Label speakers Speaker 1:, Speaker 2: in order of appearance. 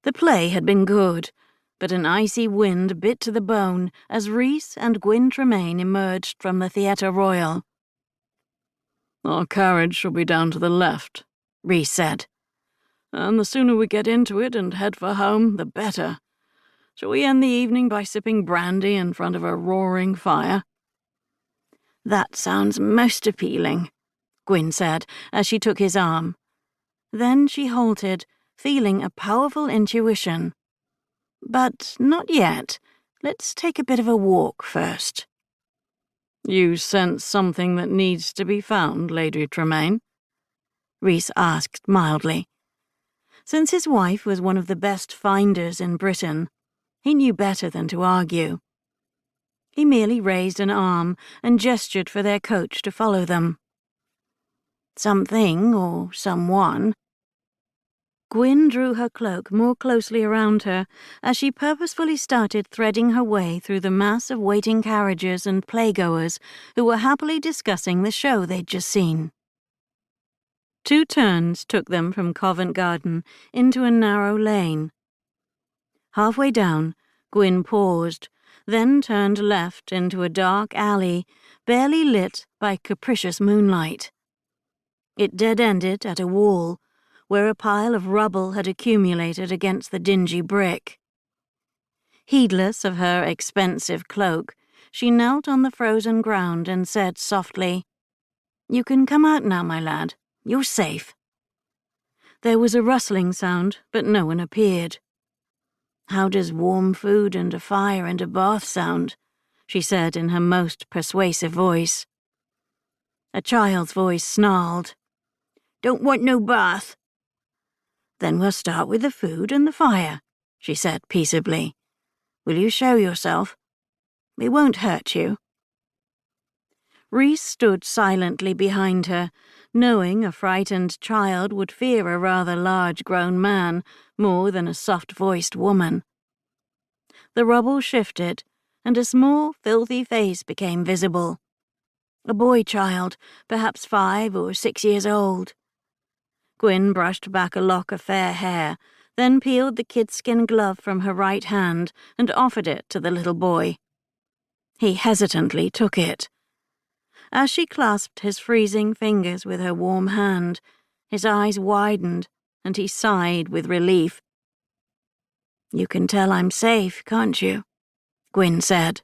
Speaker 1: The play had been good, but an icy wind bit to the bone as Rhys and Bran Tremayne emerged from the Theatre Royal.
Speaker 2: "Our carriage shall be down to the left,"
Speaker 1: Rhys said.
Speaker 2: "And the sooner we get into it and head for home, the better. Shall we end the evening by sipping brandy in front of a roaring fire?"
Speaker 1: "That sounds most appealing," Gwyn said as she took his arm. Then she halted, feeling a powerful intuition. "But not yet. Let's take a bit of a walk first."
Speaker 2: "You sense something that needs to be found, Lady Tremayne?"
Speaker 1: Rhys asked mildly. Since his wife was one of the best finders in Britain, he knew better than to argue. He merely raised an arm and gestured for their coach to follow them. "Something or someone." Gwyn drew her cloak more closely around her as she purposefully started threading her way through the mass of waiting carriages and playgoers who were happily discussing the show they'd just seen. 2 turns took them from Covent Garden into a narrow lane. Halfway down, Gwyn paused, then turned left into a dark alley, barely lit by capricious moonlight. It dead-ended at a wall, where a pile of rubble had accumulated against the dingy brick. Heedless of her expensive cloak, she knelt on the frozen ground and said softly, "You can come out now, my lad. You're safe." There was a rustling sound, but no one appeared. "How does warm food and a fire and a bath sound?" she said in her most persuasive voice. A child's voice snarled, "Don't want no bath." "Then we'll start with the food and the fire," she said peaceably. "Will you show yourself? It won't hurt you." Rhys stood silently behind her, knowing a frightened child would fear a rather large-grown man more than a soft-voiced woman. The rubble shifted, and a small, filthy face became visible. A boy-child, perhaps 5 or 6 years old. Gwyn brushed back a lock of fair hair, then peeled the kidskin glove from her right hand and offered it to the little boy. He hesitantly took it. As she clasped his freezing fingers with her warm hand, his eyes widened, and he sighed with relief. "You can tell I'm safe, can't you?" Gwyn said.